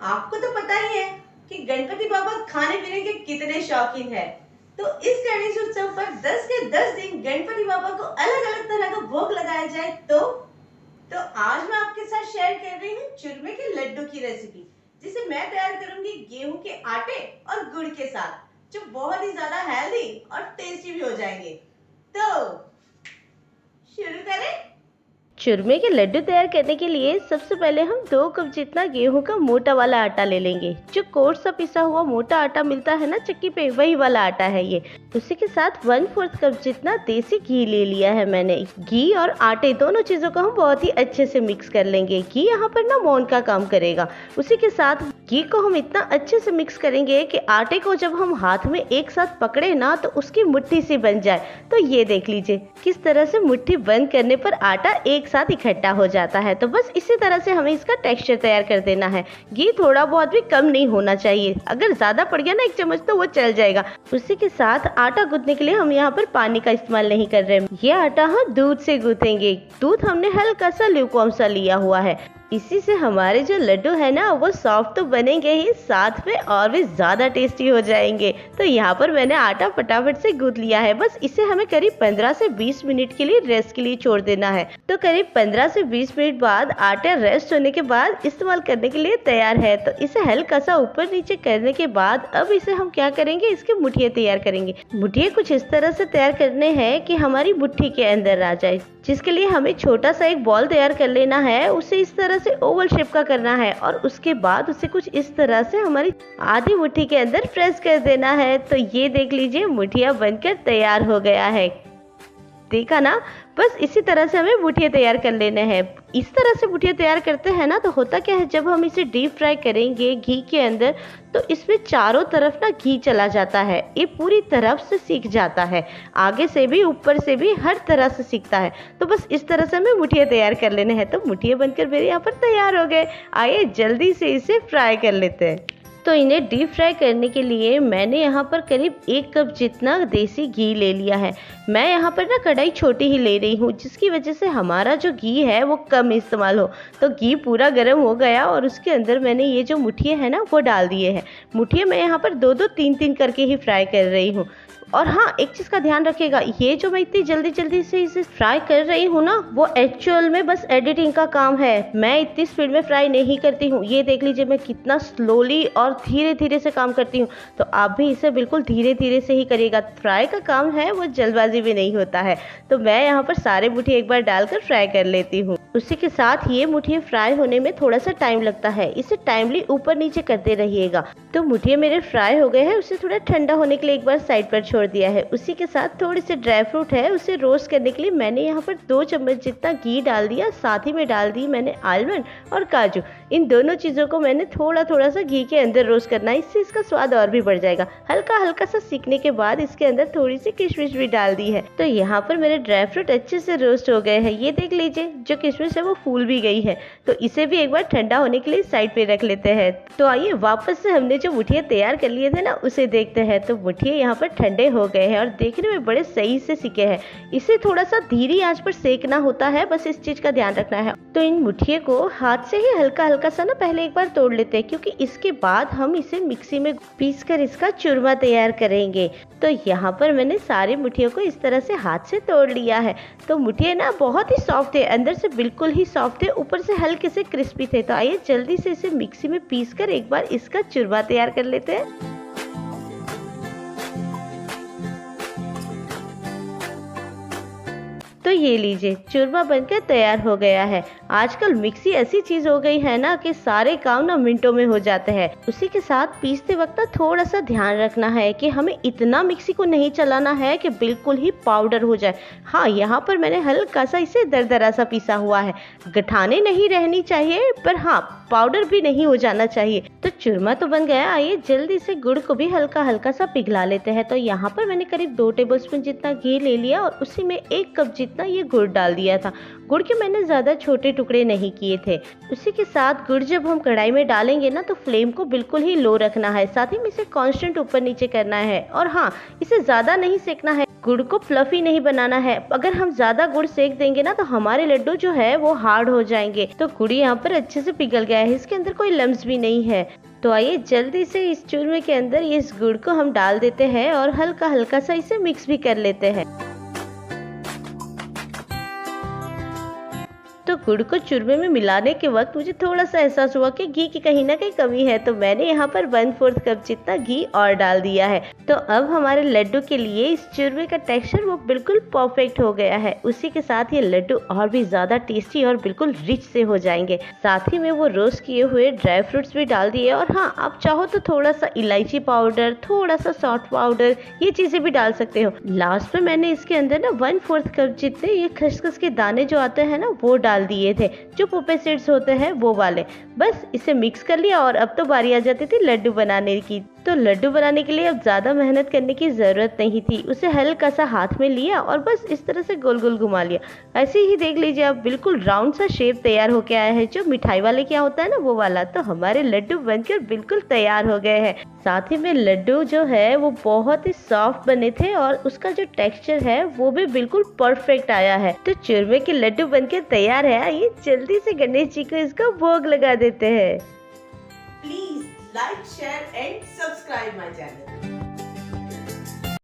आपको तो पता ही है कि गणपति बाबा खाने पीने के कितने शौकीन है। तो इस गणेश उत्सव पर 10 के 10 दिन गणपति बाबा को अलग अलग तरह का भोग लगाया जाए तो आज मैं आपके साथ शेयर कर रही हूँ चूरमे के लड्डू की रेसिपी, जिसे मैं तैयार करूंगी गेहूं के आटे और गुड़ के साथ, जो बहुत ही ज्यादा हेल्दी और टेस्टी भी हो जाएंगे। तो शुरू करें। चूरमे के लड्डू तैयार करने के लिए सबसे पहले हम 2 कप जितना गेहूं का मोटा वाला आटा ले लेंगे। जो कोर्स सा पिसा हुआ मोटा आटा मिलता है ना चक्की पे, वही वाला आटा है ये। उसी के साथ 1/4 कप जितना देसी घी ले लिया है मैंने। घी और आटे दोनों चीज़ों को हम बहुत ही अच्छे से मिक्स कर लेंगे। घी यहाँ पर ना मौन का काम करेगा। उसी के साथ घी को हम इतना अच्छे से मिक्स करेंगे कि आटे को जब हम हाथ में एक साथ पकड़े ना तो उसकी मुट्ठी सी बन जाए। तो ये देख लीजिए किस तरह से मुट्ठी बंद करने पर आटा एक साथ इकट्ठा हो जाता है। तो बस इसी तरह से हमें इसका टेक्सचर तैयार कर देना है। घी थोड़ा बहुत भी कम नहीं होना चाहिए, अगर ज्यादा पड़ गया ना 1 चम्मच तो वो चल जाएगा। उसी के साथ आटा गूंथने के लिए हम यहाँ पर पानी का इस्तेमाल नहीं कर रहे। ये आटा हम दूध से गूंथेंगे। दूध हमने हल्का सा ल्यूकवार्म सा लिया हुआ है। इसी से हमारे जो लड्डू है ना वो सॉफ्ट तो बनेंगे ही, साथ में और भी ज़्यादा टेस्टी हो जाएंगे। तो यहाँ पर मैंने आटा फटाफट से गूंथ लिया है। बस इसे हमें करीब 15 से 20 मिनट के लिए रेस्ट के लिए छोड़ देना है। तो करीब 15 से 20 मिनट बाद आटा रेस्ट होने के बाद इस्तेमाल करने के लिए तैयार है। तो इसे हल्का सा ऊपर नीचे करने के बाद अब इसे हम क्या करेंगे, इसके मुठिया तैयार करेंगे। मुठिया कुछ इस तरह से तैयार करने हैं कि हमारी मुट्ठी के अंदर आ जाए, जिसके लिए हमें छोटा सा एक बॉल तैयार कर लेना है। उसे इस तरह से ओवल शेप का करना है और उसके बाद उसे कुछ इस तरह से हमारी आधी मुट्ठी के अंदर प्रेस कर देना है। तो ये देख लीजिए मुठिया बनकर तैयार हो गया है। देखा ना, बस इसी तरह से हमें मुठिया तैयार कर लेने हैं। इस तरह से मुठिया तैयार करते हैं ना तो होता क्या है, जब हम इसे डीप फ्राई करेंगे घी के अंदर तो इसमें चारों तरफ ना घी चला जाता है। ये पूरी तरफ से सीख जाता है, आगे से भी ऊपर से भी हर तरह से सीखता है। तो बस इस तरह से हमें मुठिया तैयार कर लेने हैं। तो मुठिया बनकर मेरे यहाँ पर तैयार हो गए। आइए जल्दी से इसे फ्राई कर लेते हैं। तो इन्हें डीप फ्राई करने के लिए मैंने यहाँ पर करीब 1 कप जितना देसी घी ले लिया है। मैं यहाँ पर ना कढ़ाई छोटी ही ले रही हूँ, जिसकी वजह से हमारा जो घी है वो कम इस्तेमाल हो। तो घी पूरा गर्म हो गया और उसके अंदर मैंने ये जो मुठिया है ना वो डाल दिए हैं। मुठिया मैं यहाँ पर 2-2 3-3 करके ही फ्राई कर रही हूँ। और हाँ, एक चीज़ का ध्यान रखिएगा, ये जो मैं इतनी जल्दी जल्दी से इसे फ्राई कर रही हूँ ना वो एक्चुअल में बस एडिटिंग का काम है। मैं इतनी स्पीड में फ्राई नहीं करती हूँ। ये देख लीजिए मैं कितना स्लोली और धीरे धीरे से काम करती हूँ। तो आप भी इसे बिल्कुल धीरे धीरे से ही करिएगा। फ्राई का काम है, वो जल्दबाजी भी नहीं होता है। तो मैं यहाँ पर सारे मुठिए एक बार डालकर फ्राई कर लेती हूँ। उसी के साथ ये मुठिए फ्राई होने में थोड़ा सा टाइम लगता है, इसे टाइमली ऊपर नीचे करते रहिएगा। तो मुठिए मेरे फ्राई हो गए हैं, उसे थोड़ा ठंडा होने के लिए एक बार साइड पर छोड़ दिया है। उसी के साथ थोड़े से ड्राई फ्रूट है, उसे रोस्ट करने के लिए मैंने यहाँ पर 2 चम्मच जितना घी डाल दिया। साथ ही में डाल दी मैंने आलमंड और काजू। इन दोनों चीज़ों को मैंने थोड़ा थोड़ा सा घी के अंदर रोस्ट करना है, इससे इसका स्वाद और भी बढ़ जाएगा। हल्का हल्का सा सीखने के बाद इसके अंदर थोड़ी सी किशमिश भी डाल दी है। तो यहाँ पर मेरे ड्राई फ्रूट अच्छे से रोस्ट हो गए हैं। ये देख लीजिए जो किशमिश है वो फूल भी गई है। तो इसे भी एक बार ठंडा होने के लिए साइड पे रख लेते हैं। तो आइए वापस से हमने जो मुठिया तैयार कर लिए थे ना उसे देखते हैं। तो मुठिया यहाँ पर ठंडे हो गए हैं और देखने में बड़े सही से सिके हैं। इसे थोड़ा सा धीमी आंच पर सेकना होता है, बस इस चीज का ध्यान रखना है। तो इन मुठिए को हाथ से ही हल्का हल्का सा ना पहले एक बार तोड़ लेते हैं, क्योंकि इसके बाद हम इसे मिक्सी में पीस कर इसका चूरमा तैयार करेंगे। तो यहाँ पर मैंने सारी मुठियों को इस तरह से हाथ से तोड़ लिया है। तो मुठिए ना बहुत ही सॉफ्ट है, अंदर से बिल्कुल ही सॉफ्ट है, ऊपर से हल्के से क्रिस्पी थे। तो आइए जल्दी से इसे मिक्सी में पीस कर एक बार इसका चूरमा तैयार कर लेते हैं। तो ये लीजिए चूरमा बनकर तैयार हो गया है। आजकल मिक्सी ऐसी चीज हो गई है ना कि सारे काम ना मिनटों में हो जाते हैं। उसी के साथ पीसते वक्त थोड़ा सा ध्यान रखना है कि हमें इतना मिक्सी को नहीं चलाना है कि बिल्कुल ही पाउडर हो जाए। हाँ, यहाँ पर मैंने हल्का सा इसे दरदरा सा पीसा हुआ है। गठाने नहीं रहनी चाहिए, पर हाँ पाउडर भी नहीं हो जाना चाहिए। तो चूरमा तो बन गया। आइए जल्दी से गुड़ को भी हल्का हल्का सा पिघला लेते हैं। तो यहाँ पर मैंने करीब 2 टेबलस्पून जितना घी ले लिया और उसी में 1 कप जितना ये गुड़ डाल दिया था। गुड़ के मैंने ज़्यादा छोटे टुकड़े नहीं किए थे। उसी के साथ गुड़ जब हम कढ़ाई में डालेंगे ना तो फ्लेम को बिल्कुल ही लो रखना है, साथ ही में इसे कांस्टेंट ऊपर नीचे करना है। और हाँ, इसे ज़्यादा नहीं सेकना है, गुड़ को फ्लफी नहीं बनाना है। अगर हम ज्यादा गुड़ सेक देंगे ना तो हमारे लड्डू जो है वो हार्ड हो जाएंगे। तो गुड़ यहाँ पर अच्छे से पिघल गया है, इसके अंदर कोई लम्स भी नहीं है। तो आइए जल्दी से इस चूरमे के अंदर इस गुड़ को हम डाल देते हैं और हल्का हल्का सा इसे मिक्स भी कर लेते हैं। तो गुड़ को चूरमे में मिलाने के वक्त मुझे थोड़ा सा एहसास हुआ कि घी की कहीं ना कहीं कमी है, तो मैंने यहाँ पर 1/4 कप जितना घी और डाल दिया है। तो अब हमारे लड्डू के लिए इस चूरमे का टेक्सचर वो बिल्कुल परफेक्ट हो गया है। उसी के साथ ये लड्डू और भी ज्यादा टेस्टी और बिल्कुल रिच से हो जाएंगे। साथ ही में वो रोस्ट किए हुए ड्राई फ्रूट्स भी डाल दिए, और हाँ आप चाहो तो थोड़ा सा इलायची पाउडर, थोड़ा सा सॉल्ट पाउडर, ये चीजें भी डाल सकते हो। लास्ट में मैंने इसके अंदर ना 1/4 कप जितने ये खसखस के दाने जो आते हैं ना वो डाल दिए थे, जो पोपे सीड्स होते हैं वो वाले। बस इसे मिक्स कर लिया और अब तो बारी आ जाती थी लड्डू बनाने की। तो लड्डू बनाने के लिए अब ज्यादा मेहनत करने की जरूरत नहीं थी। उसे हल्का सा हाथ में लिया और बस इस तरह से गोल गोल घुमा लिया। ऐसे ही देख लीजिए अब बिल्कुल राउंड सा शेप तैयार होके आया है, जो मिठाई वाले क्या होता है ना वो वाला। तो हमारे लड्डू बनकर बिल्कुल तैयार हो गए हैं। साथ ही में लड्डू जो है वो बहुत ही सॉफ्ट बने थे और उसका जो टेक्सचर है वो भी बिल्कुल परफेक्ट आया है। तो चूरमे के लड्डू बनकर तैयार है। आइए जल्दी से गणेश जी को इसका भोग लगा देते हैं। Please like, share and subscribe my channel.